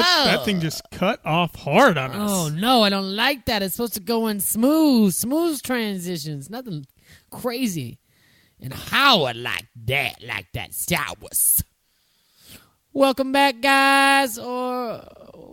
That thing just cut off hard on us. Oh, no, I don't like that. It's supposed to go in smooth transitions. Nothing crazy. And how I like that Star Wars. Welcome back, guys. Or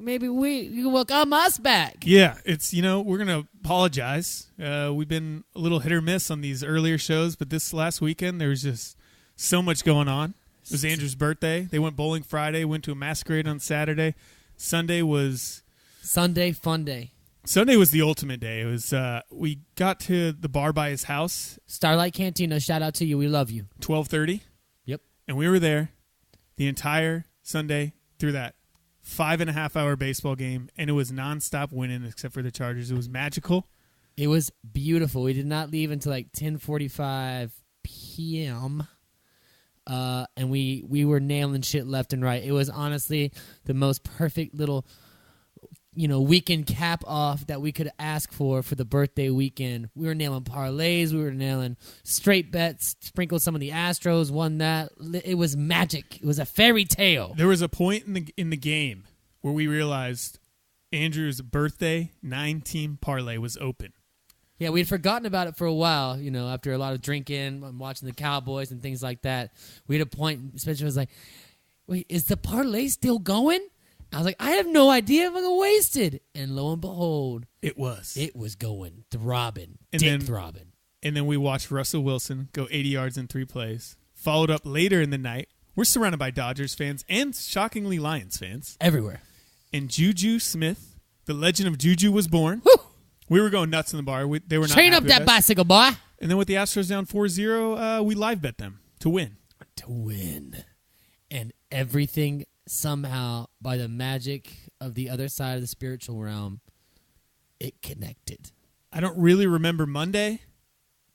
maybe you can welcome us back. Yeah, it's, we're going to apologize. We've been a little hit or miss on these earlier shows, but this last weekend, there was just so much going on. It was Andrew's birthday. They went bowling Friday, went to a masquerade on Saturday. Sunday was... Sunday fun day. Sunday was the ultimate day. It was we got to the bar by his house. Starlight Cantina, shout out to you. We love you. 12:30. Yep. And we were there the entire Sunday through that 5.5-hour baseball game, and it was nonstop winning except for the Chargers. It was magical. It was beautiful. We did not leave until like 10:45 p.m., and we were nailing shit left and right. It was honestly the most perfect little, weekend cap off that we could ask for the birthday weekend. We were nailing parlays. We were nailing straight bets, sprinkled some of the Astros, won that. It was magic. It was a fairy tale. There was a point in the game where we realized Andrew's birthday 9-team parlay was open. Yeah, we had forgotten about it for a while, after a lot of drinking and watching the Cowboys and things like that. We had a point, Spenser was like, wait, is the parlay still going? I was like, I have no idea if I'm going to waste it. And lo and behold, it was going, throbbing, throbbing. And then we watched Russell Wilson go 80 yards in 3 plays. Followed up later in the night. We're surrounded by Dodgers fans and, shockingly, Lions fans. Everywhere. And Juju Smith, the legend of Juju, was born. Woo! We were going nuts in the bar. They were not Train happy up that with us. bicycle, boy. And then with the Astros down 4-0, we live bet them to win. And everything somehow, by the magic of the other side of the spiritual realm, it connected. I don't really remember Monday.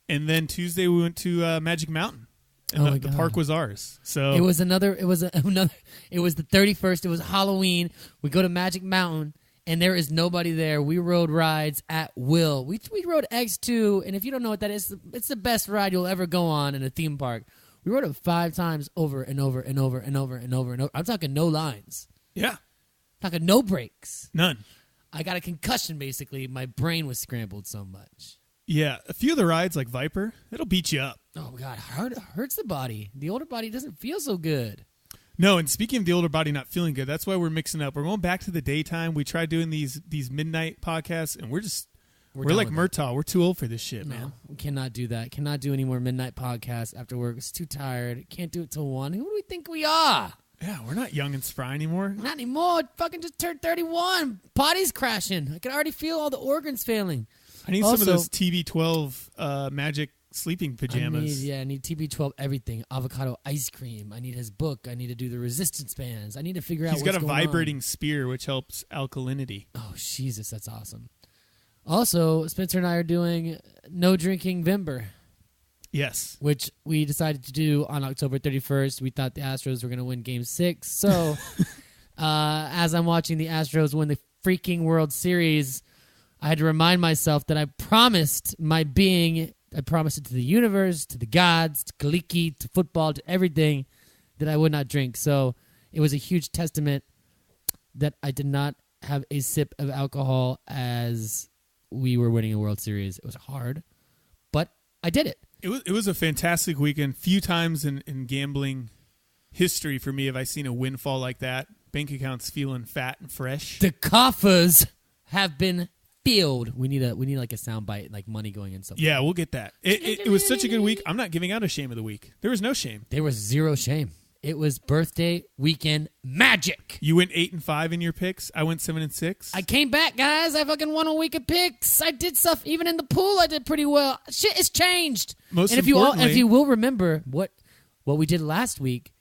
And then Tuesday we went to Magic Mountain. And the park was ours. So it was the 31st. It was Halloween. We go to Magic Mountain. And there is nobody there. We rode rides at will. We rode X2, and if you don't know what that is, it's the best ride you'll ever go on in a theme park. We rode it 5 times over and over and over and over and over and over. I'm talking no lines. Yeah. I'm talking no breaks. None. I got a concussion, basically. My brain was scrambled so much. Yeah. A few of the rides, like Viper, it'll beat you up. Oh, God. Hurts the body. The older body doesn't feel so good. No, and speaking of the older body not feeling good, that's why we're mixing up. We're going back to the daytime. We tried doing these midnight podcasts, and we're like Murtaugh. We're too old for this shit, man. We cannot do that. Cannot do any more midnight podcasts after work. It's too tired. Can't do it till 1. Who do we think we are? Yeah, we're not young and spry anymore. Not anymore. Fucking just turned 31. Body's crashing. I can already feel all the organs failing. I need some of those TB12 magic sleeping pajamas. I need TB12 everything. Avocado ice cream. I need his book. I need to do the resistance bands. I need to figure out what's going on. He's got a vibrating spear, which helps alkalinity. Oh, Jesus, that's awesome. Also, Spenser and I are doing No Drinking Vember. Yes. Which we decided to do on October 31st. We thought the Astros were going to win Game 6. So, as I'm watching the Astros win the freaking World Series, I had to remind myself that I promised it to the universe, to the gods, to Kaliki, to football, to everything that I would not drink. So it was a huge testament that I did not have a sip of alcohol as we were winning a World Series. It was hard, but I did it. It was a fantastic weekend. Few times in gambling history for me have I seen a windfall like that. Bank accounts feeling fat and fresh. The coffers have been filled. We need like a sound bite, like money going in something. Yeah, we'll get that. It was such a good week. I'm not giving out a shame of the week. There was no shame. There was zero shame. It was birthday weekend magic. You went 8-5 in your picks. I went 7-6. I came back, guys. I fucking won a week of picks. I did stuff. Even in the pool, I did pretty well. Shit has changed. Most and importantly, if you will remember what we did last week,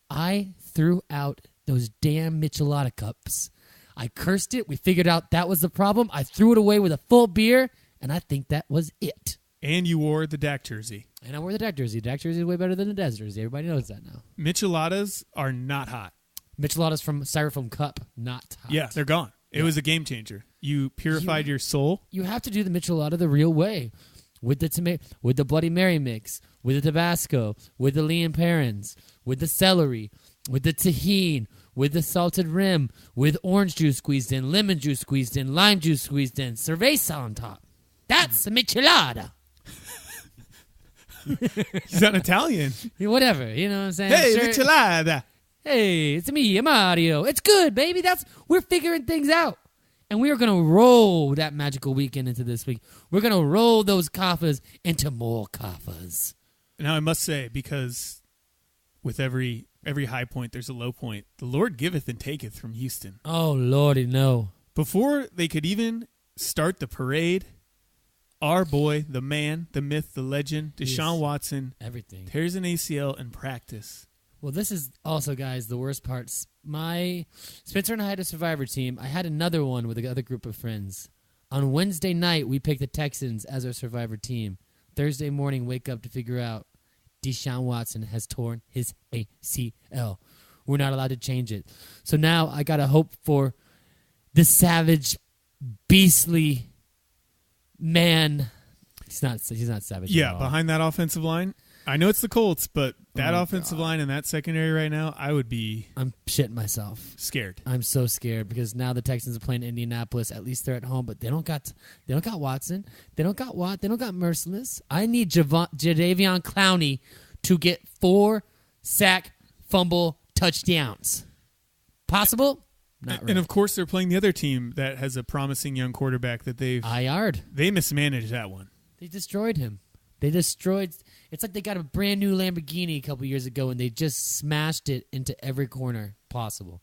I threw out those damn Michelada cups. I cursed it. We figured out that was the problem. I threw it away with a full beer, and I think that was it. And you wore the Dak jersey. And I wore the Dak jersey. The Dak jersey is way better than the Dez jersey. Everybody knows that now. Micheladas are not hot. Micheladas from Styrofoam Cup, not hot. Yeah, they're gone. It was a game changer. You purified your soul. You have to do the Michelada the real way. With the tomato, with the Bloody Mary mix, with the Tabasco, with the Leon Perrins, with the celery, with the tahini, with the salted rim, with orange juice squeezed in, lemon juice squeezed in, lime juice squeezed in, cerveza on top. That's a Michelada. He's not Italian. Whatever, you know what I'm saying? Hey, Sure. Michelada. Hey, it's me, Mario. It's good, baby. We're figuring things out. And we are going to roll that magical weekend into this week. We're going to roll those kaffas into more kaffas. Now, I must say, because with every high point, there's a low point. The Lord giveth and taketh from Houston. Oh, Lordy, no. Before they could even start the parade, our boy, the man, the myth, the legend, Deshaun Watson, everything tears an ACL in practice. Well, this is also, guys, the worst parts. Spencer and I had a Survivor team. I had another one with another group of friends. On Wednesday night, we picked the Texans as our Survivor team. Thursday morning, wake up to figure out Deshaun Watson has torn his ACL. We're not allowed to change it. So now I got to hope for the savage, beastly man. He's not savage. Yeah, behind that offensive line. I know it's the Colts, but that offensive line and that secondary right now, I'm shitting myself. Scared. I'm so scared because now the Texans are playing Indianapolis. At least they're at home, but they don't got Watson. They don't got Watt. They don't got Merciless. I need Jadeveon Clowney to get 4 sack fumble touchdowns. Possible? Not really. And of course, they're playing the other team that has a promising young quarterback that they've IR'd. They mismanaged that one. They destroyed him. It's like they got a brand new Lamborghini a couple years ago and they just smashed it into every corner possible.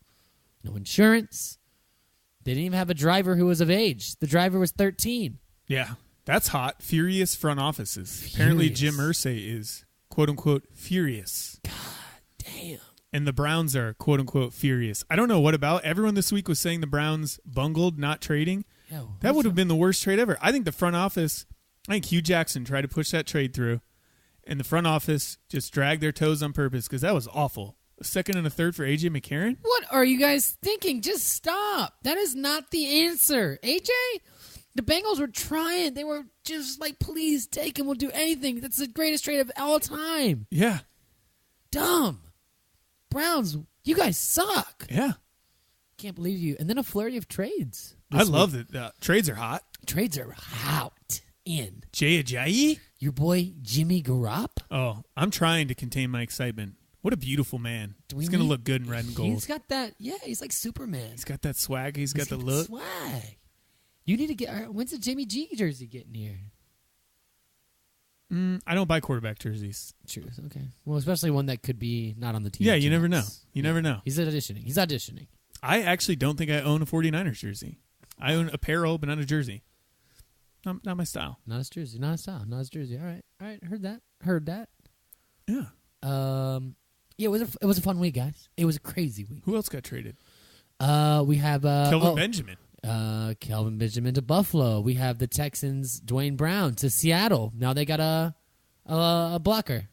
No insurance. They didn't even have a driver who was of age. The driver was 13. Yeah, that's hot. Furious front offices. Apparently, Jim Irsay is quote-unquote furious. God damn. And the Browns are quote-unquote furious. I don't know what about. Everyone this week was saying the Browns bungled not trading. That would have been the worst trade ever. I think the front office... I think Hue Jackson tried to push that trade through, and the front office just dragged their toes on purpose because that was awful. A second and a third for A.J. McCarron? What are you guys thinking? Just stop. That is not the answer. A.J., the Bengals were trying. They were just like, please take him. We'll do anything. That's the greatest trade of all time. Yeah. Dumb. Browns, you guys suck. Yeah. Can't believe you. And then a flurry of trades. I love that. Trades are hot. Trades are hot. In Jay Ajayi? Your boy Jimmy Garoppolo? Oh, I'm trying to contain my excitement. What a beautiful man. He's going to look good in red and gold. He's got that, he's like Superman. He's got that swag. He's got the look. Swag. You need to get, when's the Jimmy G jersey getting here? I don't buy quarterback jerseys. True. Okay. Well, especially one that could be not on the team. Yeah, you never know. You never know. He's auditioning. I actually don't think I own a 49ers jersey. I own apparel, but not a jersey. Not my style. Not his jersey. Not his style. Not his jersey. All right. Heard that. Yeah. Yeah. It was a fun week, guys. It was a crazy week. Who else got traded? We have Kelvin Benjamin. Kelvin Benjamin to Buffalo. We have the Texans, Dwayne Brown to Seattle. Now they got a blocker.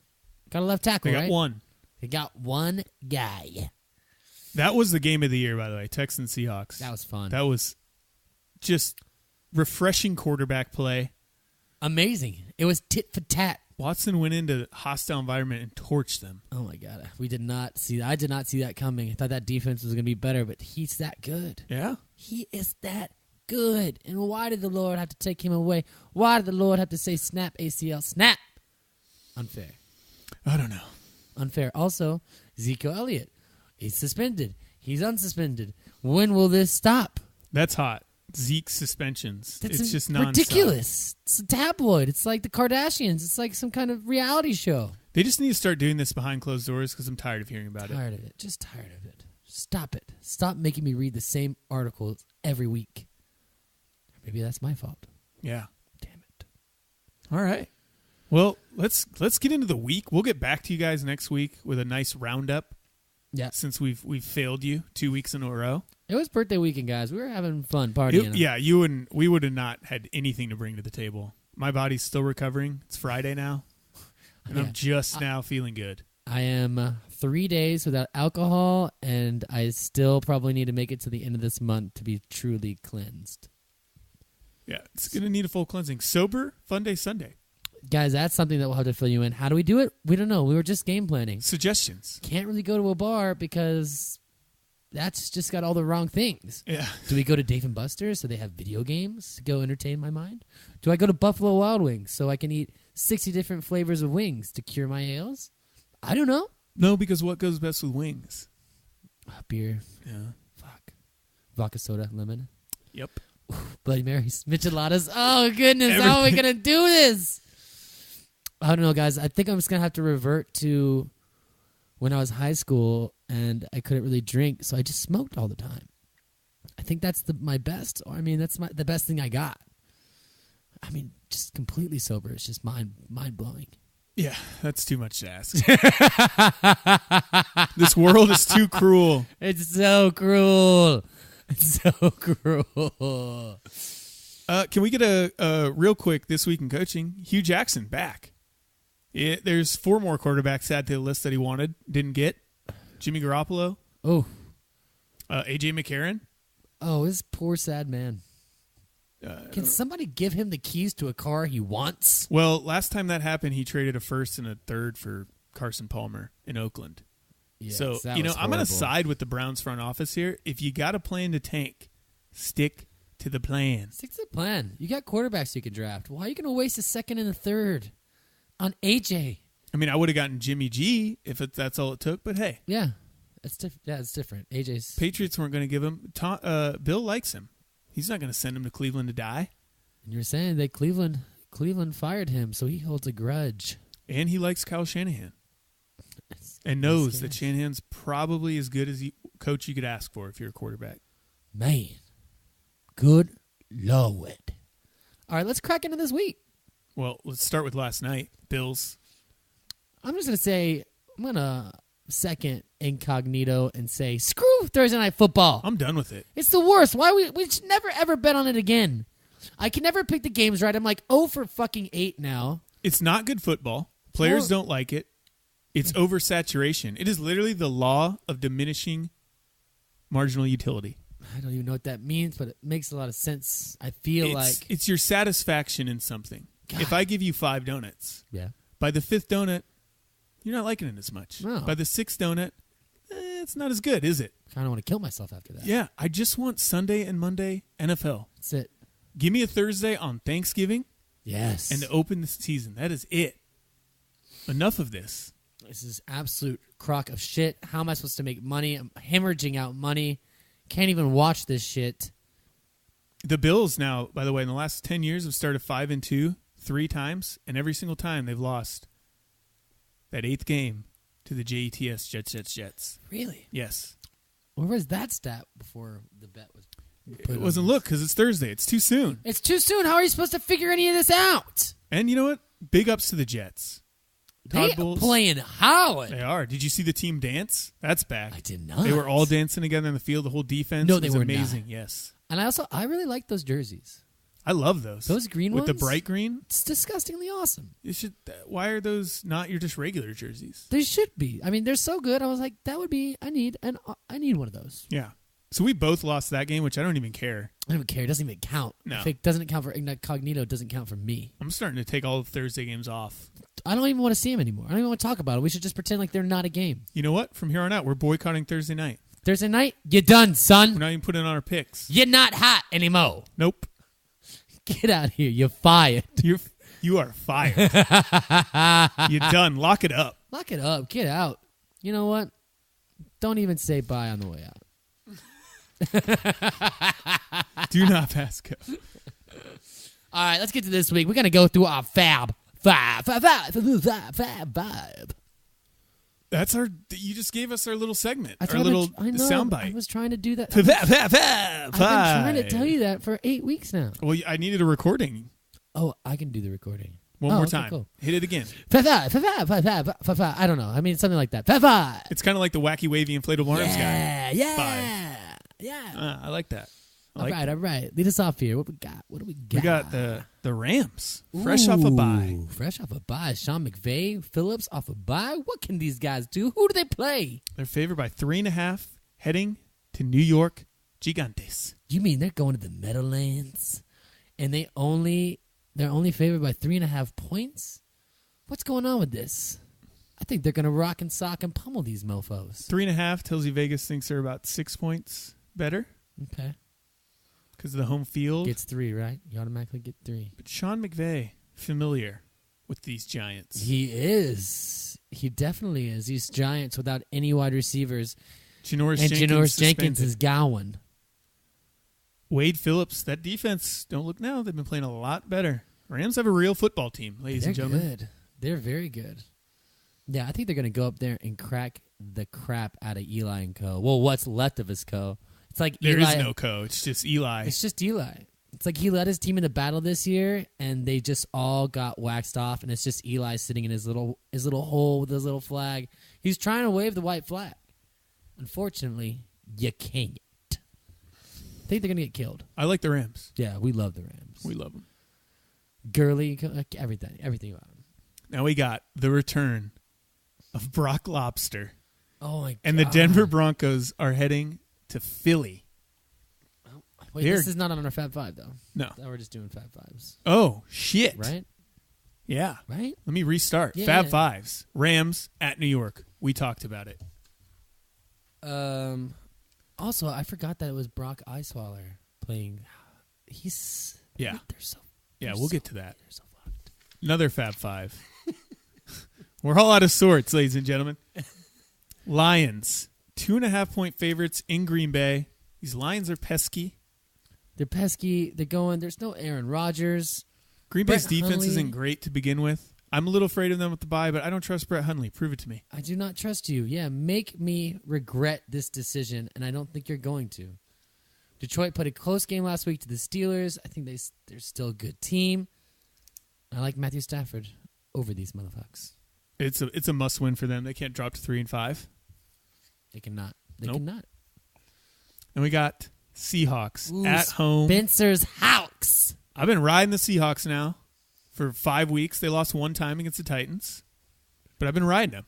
Got a left tackle. They got one. They got one guy. That was the game of the year, by the way. Texans Seahawks. That was fun. That was just refreshing quarterback play. Amazing. It was tit for tat. Watson went into hostile environment and torched them. Oh my God. I did not see that coming. I thought that defense was going to be better, but he's that good. Yeah. He is that good. And why did the Lord have to take him away? Why did the Lord have to say snap ACL? Snap. Unfair. I don't know. Unfair. Also, Ezekiel Elliott. He's suspended. He's unsuspended. When will this stop? That's hot. Zeke suspensions. It's just nonstop. Ridiculous. It's a tabloid. It's like the Kardashians. It's like some kind of reality show. They just need to start doing this behind closed doors because I'm tired of hearing about it. Tired of it. Just tired of it. Stop it. Stop making me read the same articles every week. Maybe that's my fault. Yeah. Damn it. All right. Well, let's get into the week. We'll get back to you guys next week with a nice roundup. Yeah. Since we've failed you 2 weeks in a row. It was birthday weekend, guys. We were having fun partying. We would have not had anything to bring to the table. My body's still recovering. It's Friday now, and I'm just now feeling good. I am 3 days without alcohol, and I still probably need to make it to the end of this month to be truly cleansed. Yeah, it's going to need a full cleansing. Sober, fun day Sunday. Guys, that's something that we'll have to fill you in. How do we do it? We don't know. We were just game planning. Suggestions. Can't really go to a bar because that's just got all the wrong things. Yeah. Do we go to Dave & Buster's so they have video games to go entertain my mind? Do I go to Buffalo Wild Wings so I can eat 60 different flavors of wings to cure my ails? I don't know. No, because what goes best with wings? Beer. Yeah. Fuck. Vodka soda, lemon. Yep. Bloody Marys, Micheladas. Oh, goodness. How are we going to do this? I don't know, guys. I think I'm just going to have to revert to when I was high school and I couldn't really drink, so I just smoked all the time. I think that's my best. Or, I mean, that's the best thing I got. I mean, just completely sober. It's just mind-blowing. Yeah, that's too much to ask. This world is too cruel. It's so cruel. It's so cruel. Can we get a real quick This Week in Coaching? Hue Jackson back. There's 4 more quarterbacks added to the list that he wanted, didn't get. Jimmy Garoppolo. Oh. A.J. McCarron. Oh, this poor sad man. Can somebody give him the keys to a car he wants? Well, last time that happened, he traded a first and a third for Carson Palmer in Oakland. Yes, so, I'm going to side with the Browns front office here. If you got a plan to tank, stick to the plan. Stick to the plan. You got quarterbacks you can draft. Why are you going to waste a second and a third on AJ? I mean, I would have gotten Jimmy G if that's all it took, but hey. Yeah, it's different. AJ's Patriots weren't going to give him. Bill likes him. He's not going to send him to Cleveland to die. And you're saying that Cleveland fired him, so he holds a grudge. And he likes Kyle Shanahan. And knows that Shanahan's probably as good as coach you could ask for if you're a quarterback. Man, good Lord. All right, let's crack into this week. Well, let's start with last night. Bills. I'm just going to say, I'm going to second incognito and say, screw Thursday Night Football. I'm done with it. It's the worst. Why we should never, ever bet on it again. I can never pick the games right. I'm like 0 for fucking 8 now. It's not good football. Players don't like it. It's oversaturation. It is literally the law of diminishing marginal utility. I don't even know what that means, but it makes a lot of sense. I feel like it's your satisfaction in something. God. If I give you 5 donuts, by the 5th donut, you're not liking it as much. No. By the 6th donut, it's not as good, is it? I kind of want to kill myself after that. Yeah, I just want Sunday and Monday NFL. That's it. Give me a Thursday on Thanksgiving. Yes. And to open the season. That is it. Enough of this. This is absolute crock of shit. How am I supposed to make money? I'm hemorrhaging out money. Can't even watch this shit. The Bills now, by the way, in the last 10 years have started 5-2 3 times, and every single time they've lost that 8th game to the Jets, Jets. Really? Yes. Where was that stat before the bet was put It wasn't look because it's Thursday. It's too soon. It's too soon. How are you supposed to figure any of this out? And you know what? Big ups to the Jets. They are playing hard. They are. Did you see the team dance? That's back. I did not. They were all dancing together in the field. The whole defense. No, they was were amazing. not. Yes. And I really like those jerseys. I love those. Those green with ones? the bright green. It's disgustingly awesome. Why are those not your just regular jerseys? They should be. I mean, they're so good. I was like, that would be. I need one of those. Yeah. So we both lost that game, which I don't even care. I don't even care. It doesn't even count. No. If it doesn't count for incognito, it doesn't count for me. I'm starting to take all the Thursday games off. I don't even want to see them anymore. I don't even want to talk about them. We should just pretend like they're not a game. You know what? From here on out, we're boycotting Thursday night. Thursday night, you're done, son. We're not even putting on our picks. You're not hot anymore. Nope. Get out of here. You're fired. You are fired. You're done. Lock it up. Lock it up. Get out. You know what? Don't even say bye on the way out. Do not pass go. All right, let's get to this week. We're going to go through our Fab Five. That's our. You just gave us our little segment, our little soundbite. I was trying to do that. I've been trying to tell you that for 8 weeks now. Well, I needed a recording. Oh, I can do the recording. One more time. Cool. Hit it again. I don't know. I mean, something like that. It's kind of like the wacky, wavy, inflatable arms guy. Yeah. I like that. All right. Lead us off here. What we got? We got the Rams. Fresh off a bye. Fresh off a bye. Sean McVay, Phillips off a bye. What can these guys do? Who do they play? They're favored by 3.5 heading to New York Gigantes. You mean they're going to the Meadowlands? And they're only favored by 3.5 points? What's going on with this? I think they're going to rock and sock and pummel these mofos. 3.5 tells you Vegas thinks they're about 6 points better. Okay. Because of the home field. Gets 3, right? You automatically get 3. But Sean McVay, familiar with these Giants. He is. He definitely is. These Giants without any wide receivers. Janoris Jenkins is going. Wade Phillips, that defense, don't look now. They've been playing a lot better. Rams have a real football team, ladies and gentlemen. They're good. They're very good. Yeah, I think they're going to go up there and crack the crap out of Eli and co. Well, what's left of his co. It's like There Eli, is no co. It's just Eli. It's just Eli. It's like he led his team into battle this year, and they just all got waxed off, and it's just Eli sitting in his little hole with his little flag. He's trying to wave the white flag. Unfortunately, you can't. I think they're going to get killed. I like the Rams. Yeah, we love the Rams. We love them. Gurley, everything about them. Now we got the return of Brock Lobster. Oh, my God. And the Denver Broncos are heading to Philly. Wait, this is not on our Fab 5, though. No. We're just doing Fab 5s. Oh, shit. Right? Yeah. Right? Let me restart. Yeah. Fab 5s. Rams at New York. We talked about it. Also, I forgot that it was Brock Eisweiler playing. He's... Yeah. They're so... Yeah, we'll get to that. They're so fucked. Another Fab 5. We're all out of sorts, ladies and gentlemen. Lions. 2.5-point favorites in Green Bay. These Lions are pesky. They're pesky. They're going... There's no Aaron Rodgers. Green Bay's Brett defense Hundley. isn't great to begin with. I'm a little afraid of them with the bye, but I don't trust Brett Hundley. Prove it to me. I do not trust you. Yeah, make me regret this decision, and I don't think you're going to. Detroit played a close game last week to the Steelers. I think they're still a good team. I like Matthew Stafford over these motherfuckers. It's a must win for them. They can't drop to 3-5. They cannot. They Nope. cannot. And we got Seahawks Ooh, at home. Spenser's Hawks. I've been riding the Seahawks now for 5 weeks. They lost one time against the Titans, but I've been riding them.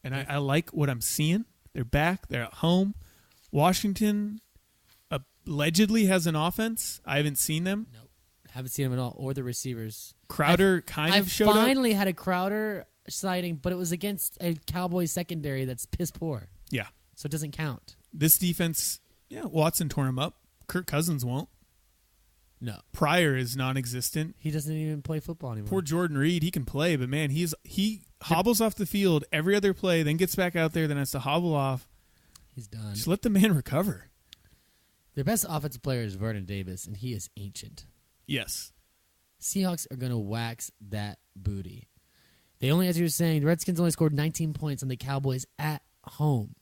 And I like what I'm seeing. They're back. They're at home. Washington allegedly has an offense. I haven't seen them. Nope. Haven't seen him at all, or the receivers. Crowder I showed up. finally had a Crowder sighting, but it was against a Cowboys secondary that's piss poor. Yeah. So it doesn't count. This defense, yeah, Watson tore him up. Kirk Cousins won't. No. Pryor is non-existent. He doesn't even play football anymore. Poor Jordan Reed, he can play, but man, he hobbles off the field every other play, then gets back out there, then has to hobble off. He's done. Just let the man recover. Their best offensive player is Vernon Davis, and he is ancient. Yes. Seahawks are going to wax that booty. They only, as you were saying, the Redskins only scored 19 points on the Cowboys at home.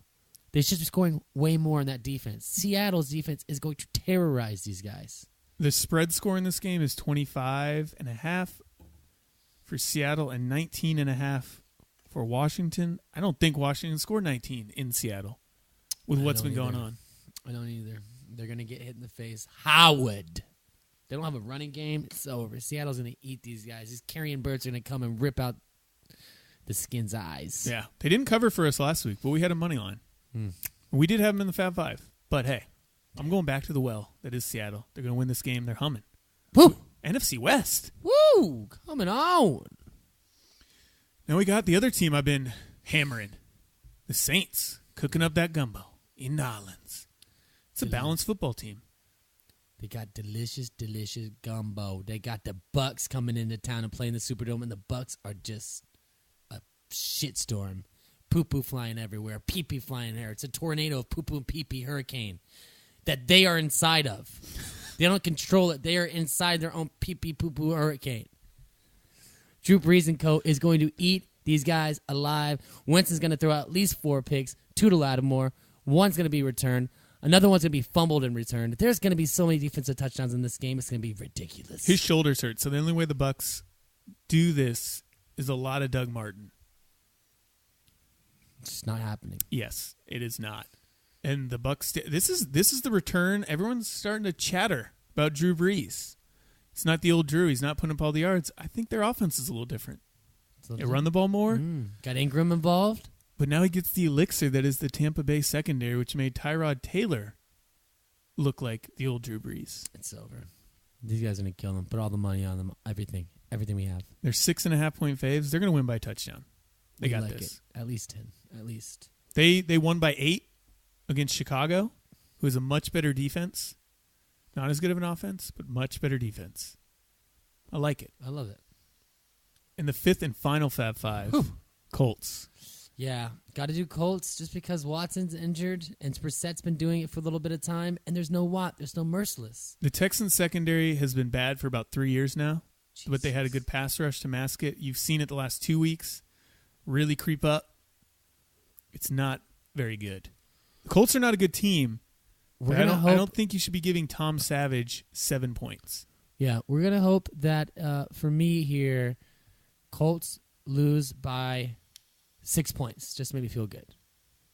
They should be scoring way more on that defense. Seattle's defense is going to terrorize these guys. The spread score in this game is 25.5 for Seattle and 19.5 for Washington. I don't think Washington scored 19 in Seattle with what's been going on. I don't either. They're going to get hit in the face. Howard. They don't have a running game. It's over. Seattle's going to eat these guys. These carrion birds are going to come and rip out the Skins' eyes. Yeah. They didn't cover for us last week, but we had a money line. We did have them in the Fab 5. But hey, I'm going back to the well that is Seattle. They're going to win this game. They're humming. Woo! NFC West. Woo! Coming on. Now we got the other team I've been hammering. The Saints cooking up that gumbo in New Orleans. It's a balanced football team. They got delicious, delicious gumbo. They got the Bucks coming into town and playing the Superdome, and the Bucks are just a shitstorm. Poo-poo flying everywhere. Pee-pee flying there. It's a tornado of poo-poo and pee-pee hurricane that they are inside of. They don't control it. They are inside their own pee-pee poo-poo hurricane. Drew Brees and co. is going to eat these guys alive. Wentz is going to throw out at least 4 picks, 2 to Lattimore. 1's going to be returned. Another one's going to be fumbled and returned. There's going to be so many defensive touchdowns in this game. It's going to be ridiculous. His shoulders hurt, so the only way the Bucks do this is a lot of Doug Martin. It's just not happening. Yes, it is not. And the Bucks. This is the return. Everyone's starting to chatter about Drew Brees. It's not the old Drew. He's not putting up all the yards. I think their offense is a little different. They run the ball more. Got Ingram involved. But now he gets the elixir that is the Tampa Bay secondary, which made Tyrod Taylor look like the old Drew Brees. It's over. These guys are going to kill them. Put all the money on them. Everything we have. They're 6.5-point faves. They're going to win by a touchdown. They got this. It. At least 10. At least. They won by 8 against Chicago, who has a much better defense. Not as good of an offense, but much better defense. I like it. I love it. In the 5th and final Fab 5, Colts. Yeah, got to do Colts just because Watson's injured and Brissett's been doing it for a little bit of time, and there's no Watt. There's no Merciless. The Texans secondary has been bad for about 3 years now, but they had a good pass rush to mask it. You've seen it the last 2 weeks really creep up. It's not very good. The Colts are not a good team. I don't think you should be giving Tom Savage 7 points. Yeah, we're going to hope that, for me here, Colts lose by 6 points. Just to make me feel good.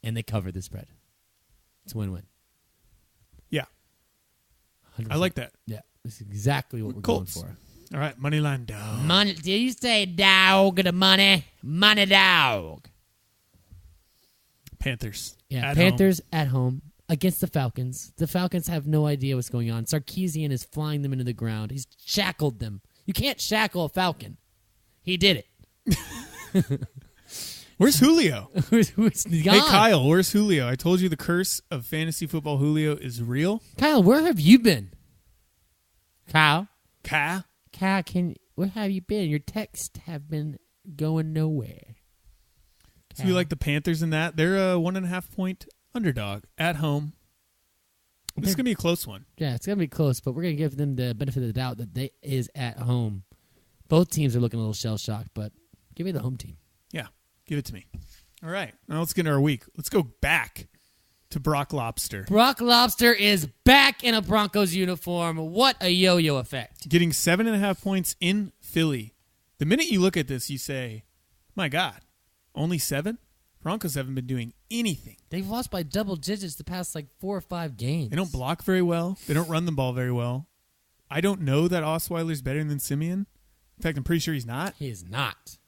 And they cover the spread. It's a win-win. Yeah. 100%. I like that. Yeah, that's exactly what we're Colts. going for. All right, Moneyline dog. Money, do you say dog the money? Money dog. Panthers. Yeah, at Panthers home. at home against the Falcons. The Falcons have no idea what's going on. Sarkisian is flying them into the ground. He's shackled them. You can't shackle a Falcon. He did it. Where's Julio? Who's Hey, Kyle, where's Julio? I told you the curse of fantasy football Julio is real. Kyle, where have you been? Kyle, Kyle, where have you been? Your texts have been going nowhere. So we like the Panthers in that. They're a 1.5 point underdog at home. This is going to be a close one. Yeah, it's going to be close, but we're going to give them the benefit of the doubt that they is at home. Both teams are looking a little shell-shocked, but give me the home team. Yeah, give it to me. All right, now let's get into our week. Let's go back to Brock Lobster. Brock Lobster is back in a Broncos uniform. What a yo-yo effect. Getting 7.5 points in Philly. The minute you look at this, you say, my God, only 7? Broncos haven't been doing anything. They've lost by double digits the past 4 or 5 games. They don't block very well. They don't run the ball very well. I don't know that Osweiler's better than Simeon. In fact, I'm pretty sure he's not. He is not.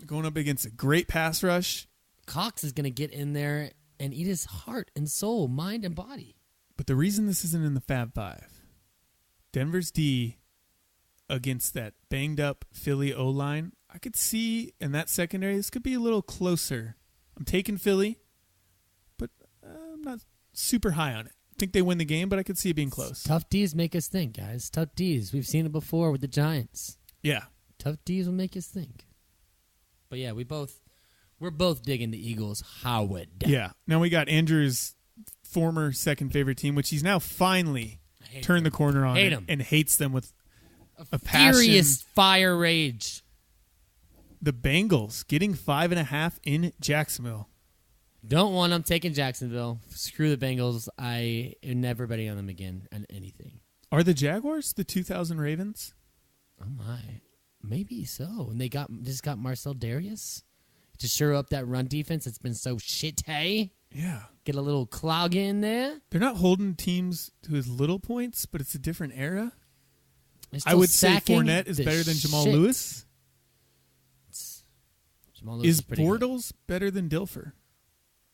Going up against a great pass rush. Cox is going to get in there and eat his heart and soul, mind and body. But the reason this isn't in the Fab 5, Denver's D against that banged-up Philly O-line, I could see in that secondary, this could be a little closer. I'm taking Philly, but I'm not super high on it. I think they win the game, but I could see it being close. Tough D's make us think, guys. Tough D's. We've seen it before with the Giants. Yeah. Tough D's will make us think. But yeah, we're both digging the Eagles. Howard. Yeah. Now we got Andrew's former second favorite team, which he's now finally turned the corner on and hates them with a passion. Furious fire rage. The Bengals getting 5.5 in Jacksonville. Don't want them taking Jacksonville. Screw the Bengals. I am never betting on them again on anything. Are the Jaguars the 2000 Ravens? Oh my, maybe so. And they just got Marcel Darius to shore up that run defense that's been so shitty. Yeah, get a little clog in there. They're not holding teams to as little points, but it's a different era. I would say Fournette is better than Jamal Lewis. Jamal Lewis is Bortles better than Dilfer?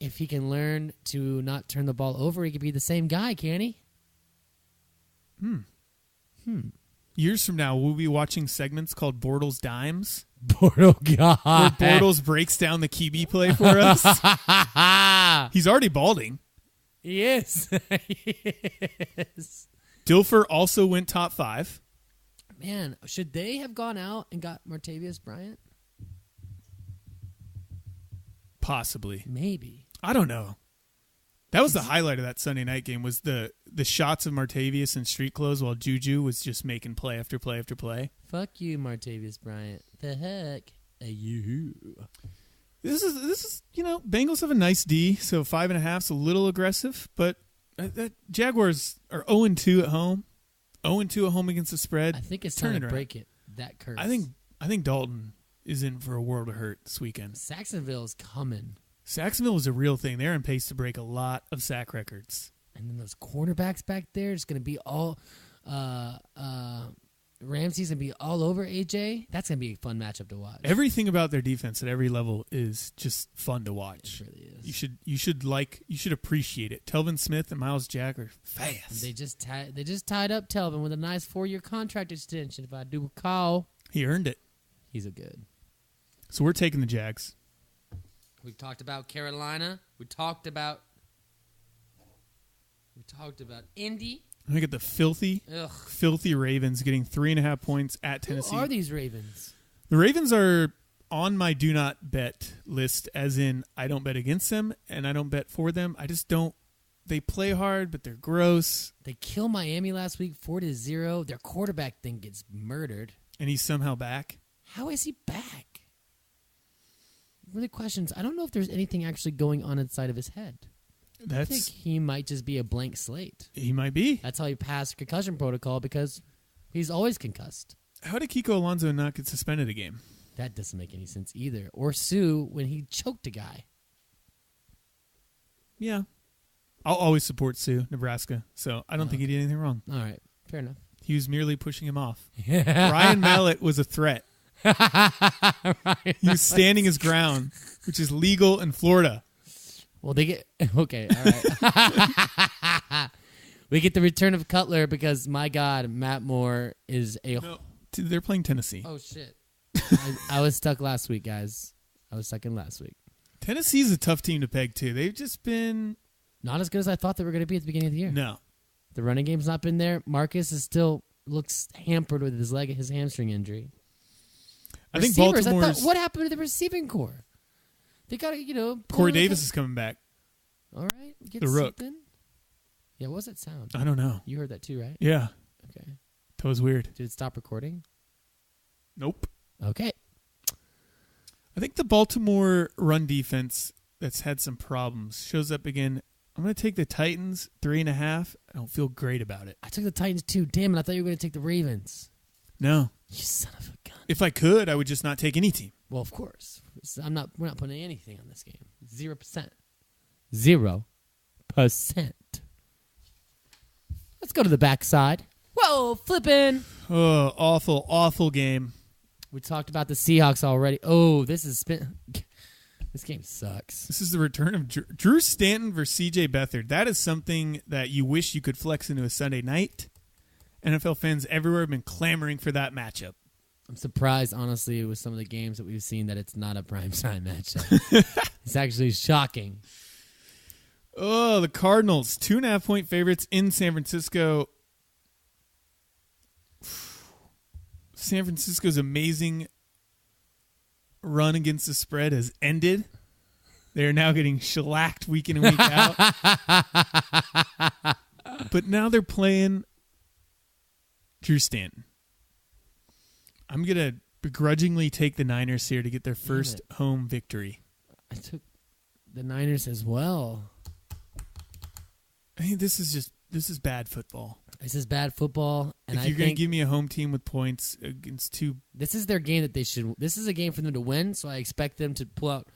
If he can learn to not turn the ball over, he could be the same guy, can he? Years from now, we'll be watching segments called Bortles Dimes. Bortle God. Where Bortles breaks down the QB play for us. He's already balding. He is. Dilfer also went top 5. Man, should they have gone out and got Martavius Bryant? Possibly. Maybe. I don't know. That was the highlight of that Sunday night game was the shots of Martavius in street clothes while Juju was just making play after play after play. Fuck you, Martavius Bryant. The heck are you? This is Bengals have a nice D, so 5.5 is a little aggressive, but that Jaguars are 0-2 at home. 0-2 at home against the spread. I think it's time to break it. That curse. I think Dalton is in for a world of hurt this weekend. Saxonville's coming. Saxonville was a real thing. They're on pace to break a lot of sack records. And then those cornerbacks back there is going to be all Ramsey's going to be all over AJ. That's going to be a fun matchup to watch. Everything about their defense at every level is just fun to watch. It really is. You should appreciate it. Telvin Smith and Miles Jack are fast. They just tied up Telvin with a nice 4-year contract extension, if I do recall. He earned it. He's a good. So we're taking the Jags. We talked about Carolina. We talked about Indy. I get the filthy Ravens getting 3.5 points at Tennessee. Who are these Ravens? The Ravens are on my do not bet list, as in I don't bet against them and I don't bet for them. I just don't. They play hard, but they're gross. They kill Miami last week 4-0. Their quarterback thing gets murdered. And he's somehow back. How is he back? Really questions. I don't know if there's anything actually going on inside of his head. I think he might just be a blank slate. He might be. That's how he passed concussion protocol because he's always concussed. How did Kiko Alonso not get suspended a game? That doesn't make any sense either. Or Sue when he choked a guy. Yeah. I'll always support Sue, Nebraska, so I don't think he did anything wrong. All right. Fair enough. He was merely pushing him off. Ryan Mallett was a threat. He was standing his ground, which is legal in Florida. Well, they get... Okay, all right. We get the return of Cutler because, my God, Matt Moore is a... No, they're playing Tennessee. Oh, shit. I was stuck last week, guys. I was stuck in last week. Tennessee's a tough team to peg, too. They've just been... Not as good as I thought they were going to be at the beginning of the year. No. The running game's not been there. Marcus is still looks hampered with his hamstring injury. I think Baltimore's... what happened to the receiving core? They got to, Corey Davis is coming back. All right. Get the Rook. Something. Yeah, what was that sound? I don't know. You heard that too, right? Yeah. Okay. That was weird. Did it stop recording? Nope. Okay. I think the Baltimore run defense that's had some problems shows up again. I'm going to take the Titans 3.5. I don't feel great about it. I took the Titans too. Damn it, I thought you were going to take the Ravens. No. You son of a gun. If I could, I would just not take any team. Well, of course. We're not putting anything on this game. 0%. 0%. Let's go to the backside. Whoa, flipping. Oh, awful, awful game. We talked about the Seahawks already. Oh, this game sucks. This is the return of Drew Stanton versus C.J. Beathard. That is something that you wish you could flex into a Sunday night. NFL fans everywhere have been clamoring for that matchup. I'm surprised, honestly, with some of the games that we've seen that it's not a primetime matchup. It's actually shocking. Oh, the Cardinals, 2.5-point favorites in San Francisco. San Francisco's amazing run against the spread has ended. They are now getting shellacked week in and week out. But now they're playing Drew Stanton. I'm going to begrudgingly take the Niners here to get their first home victory. I took the Niners as well. I mean, this is bad football. This is bad football. And if you're going to give me a home team with points against two... This is their game that they should... This is a game for them to win, so I expect them to pull out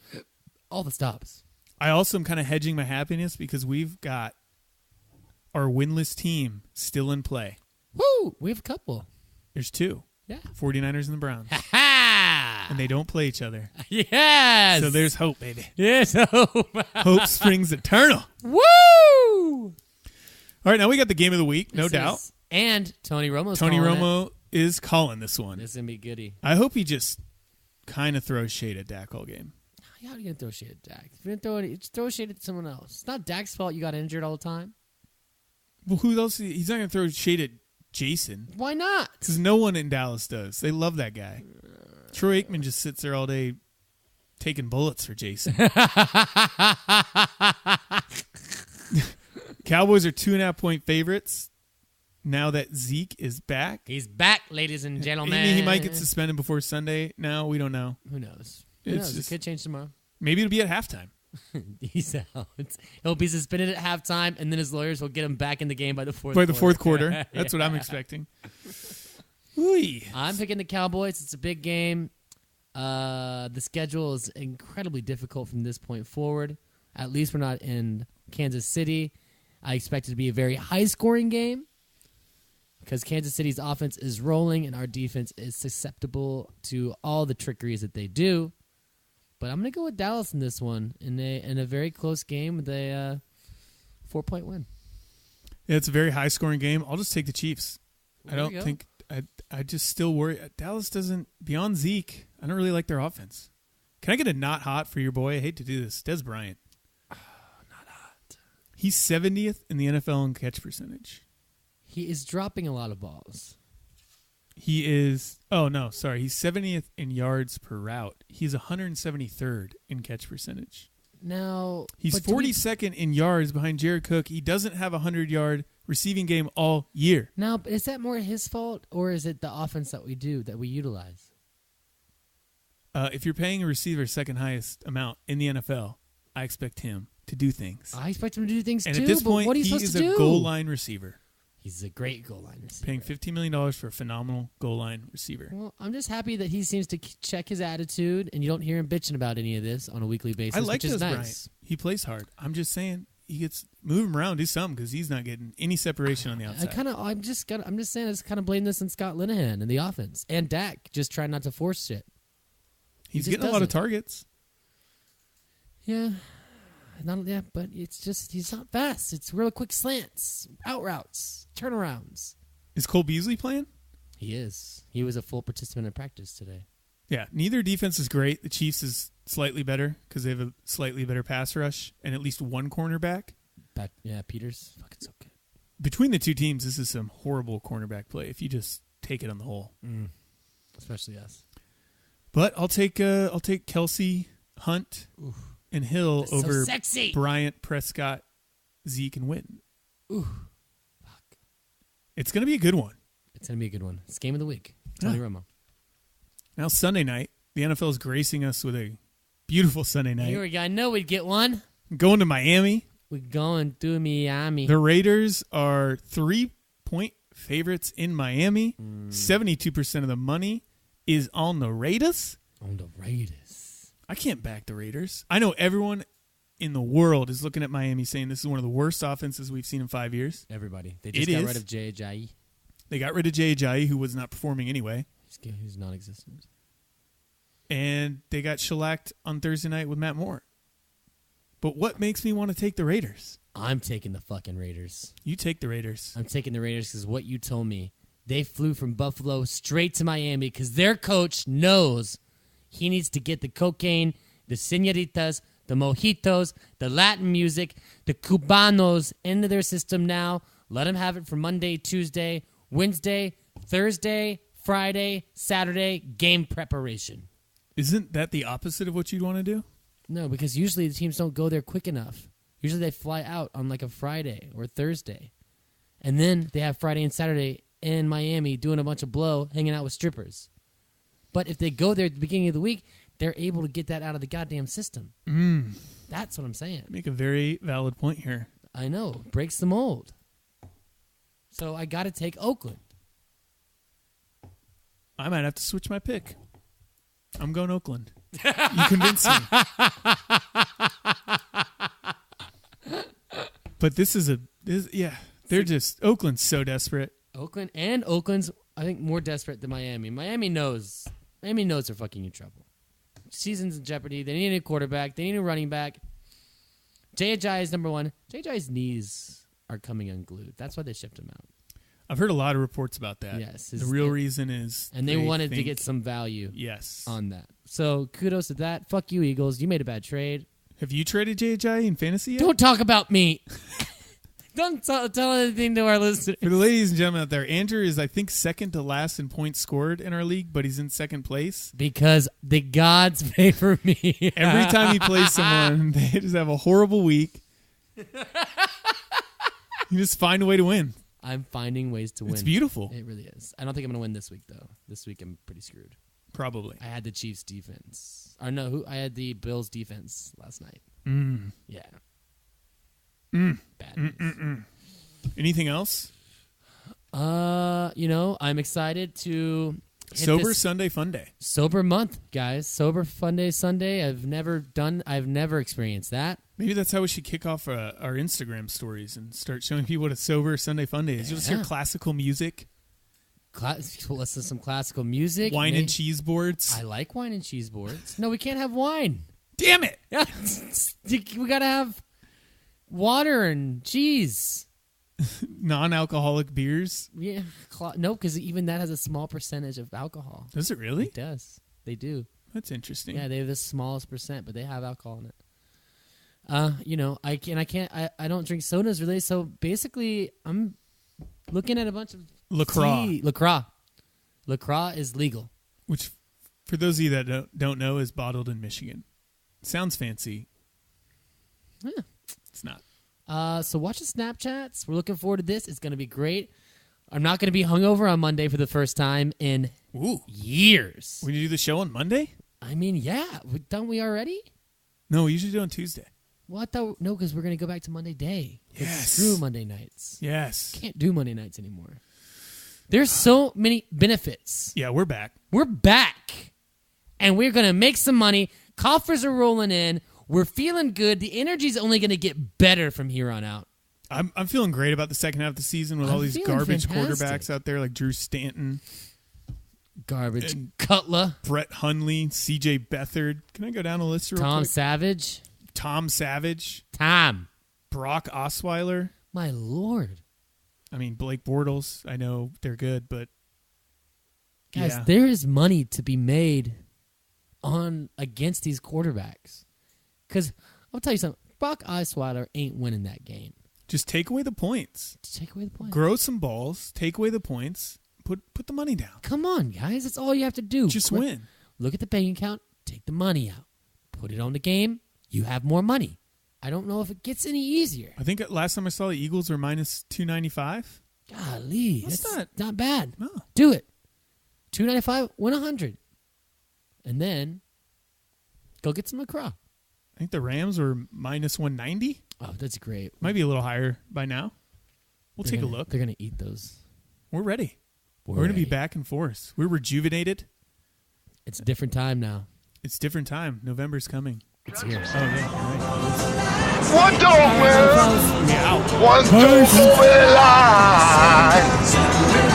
all the stops. I also am kind of hedging my happiness because we've got our winless team still in play. Woo! We have a couple. There's two. Yeah. 49ers and the Browns. Ha-ha! And they don't play each other. Yes! So there's hope, baby. Yes, hope. Hope springs eternal. Woo! All right, now we got the game of the week, no doubt. And Tony Romo's Tony calling Romo is calling this one. This is going to be goody. I hope he just kind of throws shade at Dak all game. How are you going to throw shade at Dak? If you're going to throw it, just throw shade at someone else. It's not Dak's fault you got injured all the time. Well, who else? He's not going to throw shade at Jason. Why not? Because no one in Dallas does. They love that guy. Troy Aikman just sits there all day taking bullets for Jason. Cowboys are 2.5-point favorites now that Zeke is back. He's back, ladies and gentlemen. Maybe he might get suspended before Sunday. No, we don't know. Who knows? It could change tomorrow. Maybe it'll be at halftime. He's out. He'll be suspended at halftime, and then his lawyers will get him back in the game by the fourth quarter. That's what I'm expecting. Ooh. I'm picking the Cowboys. It's a big game. The schedule is incredibly difficult from this point forward. At least we're not in Kansas City. I expect it to be a very high-scoring game because Kansas City's offense is rolling and our defense is susceptible to all the trickeries that they do. But I'm going to go with Dallas in this one in a very close game with a 4-point win. Yeah, it's a very high-scoring game. I'll just take the Chiefs. Well, I just still worry. Dallas doesn't, beyond Zeke, I don't really like their offense. Can I get a not hot for your boy? I hate to do this. Des Bryant. Not hot. He's 70th in the NFL in catch percentage. He is dropping a lot of balls. He is, he's 70th in yards per route. He's 173rd in catch percentage. Now, he's 42nd in yards behind Jared Cook. He doesn't have a 100-yard receiving game all year. Now, but is that more his fault, or is it the offense that we utilize? If you're paying a receiver second highest amount in the NFL, I expect him to do things. I expect him to do things and too. At this point, what are you he supposed is to do? a goal line receiver. He's a great goal line receiver. Paying $15 million for a phenomenal goal line receiver. Well, I'm just happy that he seems to check his attitude, and you don't hear him bitching about any of this on a weekly basis. I like which is Des nice. Bryant. He plays hard. I'm just saying move him around, do something, because he's not getting any separation on the outside. I'm just saying, I just kind of blame this on Scott Linehan and the offense, and Dak just trying not to force shit. He's getting a lot of targets. Yeah. But it's just he's not fast. It's real quick slants, out routes, turnarounds. Is Cole Beasley playing? He is. He was a full participant in practice today. Yeah, neither defense is great. The Chiefs is slightly better because they have a slightly better pass rush and at least one cornerback. Peters, fucking so good. Between the two teams, this is some horrible cornerback play if you just take it on the whole. Especially us. But I'll take Kelsey, Hunt, and Hill over Bryant, Prescott, Zeke, and Witten. Ooh, fuck! It's going to be a good one. It's going to be a good one. It's game of the week. Tony Romo. Now Sunday night, the NFL is gracing us with a beautiful Sunday night. Here we go. I know we'd get one. Going to Miami. We're going to Miami. The Raiders are 3-point favorites in Miami. 72% of the money is on the Raiders. On the Raiders. I can't back the Raiders. I know everyone in the world is looking at Miami saying this is one of the worst offenses we've seen in 5 years. Everybody. They just got rid of Jay. They got rid of Jay, who was not performing anyway. He's non-existent. And they got shellacked on Thursday night with Matt Moore. But what makes me want to take the Raiders? I'm taking the fucking Raiders. You take the Raiders. I'm taking the Raiders because what you told me. They flew from Buffalo straight to Miami because their coach knows he needs to get the cocaine, the señoritas, the mojitos, the Latin music, the Cubanos into their system now. Let them have it for Monday, Tuesday, Wednesday, Thursday, Friday, Saturday, game preparation. Isn't that the opposite of what you'd want to do? No, because usually the teams don't go there quick enough. Usually they fly out on like a Friday or Thursday. And then they have Friday and Saturday in Miami doing a bunch of blow, hanging out with strippers. But if they go there at the beginning of the week, they're able to get that out of the goddamn system. That's what I'm saying. Make a very valid point here. I know. Breaks the mold. So I got to take Oakland. I might have to switch my pick. I'm going Oakland. You convinced me. But Oakland's so desperate. Oakland's, I think, more desperate than Miami. Miami knows they're fucking in trouble. Season's in jeopardy. They need a quarterback. They need a running back. J.J. is number one. J.J.'s knees are coming unglued. That's why they shipped him out. I've heard a lot of reports about that. Yes. The real reason is... And they wanted to get some value on that. So kudos to that. Fuck you, Eagles. You made a bad trade. Have you traded J.J. in fantasy yet? Don't talk about me. Don't tell anything to our listeners. For the ladies and gentlemen out there, Andrew is, I think, second to last in points scored in our league, but he's in second place. Because the gods favor me. Every time he plays someone, they just have a horrible week. You just find a way to win. I'm finding ways to win. It's beautiful. It really is. I don't think I'm going to win this week, though. This week I'm pretty screwed. Probably. I had the Chiefs defense. Or no, I had the Bills defense last night. Yeah. Bad news. Anything else? I'm excited to Sober Sunday Fun Day. Sober month, guys. Sober Fun Day Sunday. I've never experienced that. Maybe that's how we should kick off our Instagram stories and start showing people what a Sober Sunday Fun Day is. You'll just hear classical music. Listen to some classical music. Wine and cheese boards. I like wine and cheese boards. No, we can't have wine. Damn it. We got to have water and cheese. Non-alcoholic beers? Yeah. No, because even that has a small percentage of alcohol. Does it really? It does. They do. That's interesting. Yeah, they have the smallest percent, but they have alcohol in it. I don't drink sodas really, so basically I'm looking at a bunch of LaCroix. LaCroix is legal. Which, for those of you that don't know, is bottled in Michigan. Sounds fancy. Yeah. It's not. So watch the Snapchats. We're looking forward to this. It's going to be great. I'm not going to be hungover on Monday for the first time in years. We do the show on Monday? I mean, yeah. Don't we already? No, we usually do on Tuesday. Well, no, because we're going to go back to Monday day. Yes. Screw Monday nights. Yes. Can't do Monday nights anymore. There's so many benefits. Yeah, we're back. We're back. And we're going to make some money. Coffers are rolling in. We're feeling good. The energy's only going to get better from here on out. I'm feeling great about the second half of the season with all these garbage quarterbacks out there like Drew Stanton. Garbage. Cutler. Brett Hundley. C.J. Beathard. Can I go down the list real quick? Tom Savage. Brock Osweiler. My Lord. I mean, Blake Bortles. I know they're good, but guys, there is money to be made against these quarterbacks. Because I'll tell you something. Brock Osweiler ain't winning that game. Just take away the points. Grow some balls. Take away the points. Put the money down. Come on, guys. That's all you have to do. Just win. Look at the bank account. Take the money out. Put it on the game. You have more money. I don't know if it gets any easier. I think last time I saw the Eagles were minus 295. Golly. That's not bad. No. Do it. 295, win 100. And then go get some LaCroix. I think the Rams were minus 190. Oh, that's great. Might be a little higher by now. We'll take a look. They're going to eat those. We're ready. We're going to be back in force. We're rejuvenated. It's a different time now. It's different time. November's coming. It's here. Oh, yeah. One dog will. One dog over the line.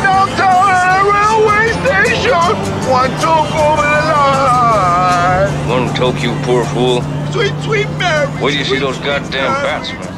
Downtown at a railway station. One dog over the line. One toke, you poor fool. Sweet, sweet Mary. Where do you see those goddamn bats, man?